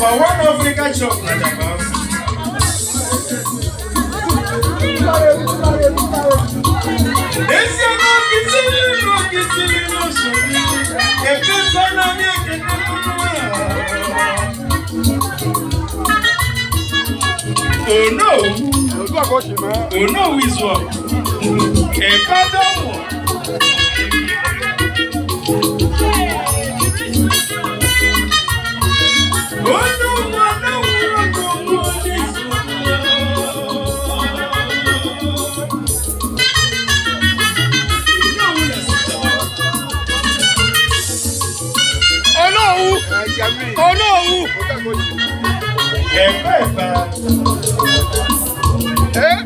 for one African shop na Japan. Esse no kitili no shuri. Epe kona mi oh no! Oh no, Wizwa. Epe domo. Oh no! Eh?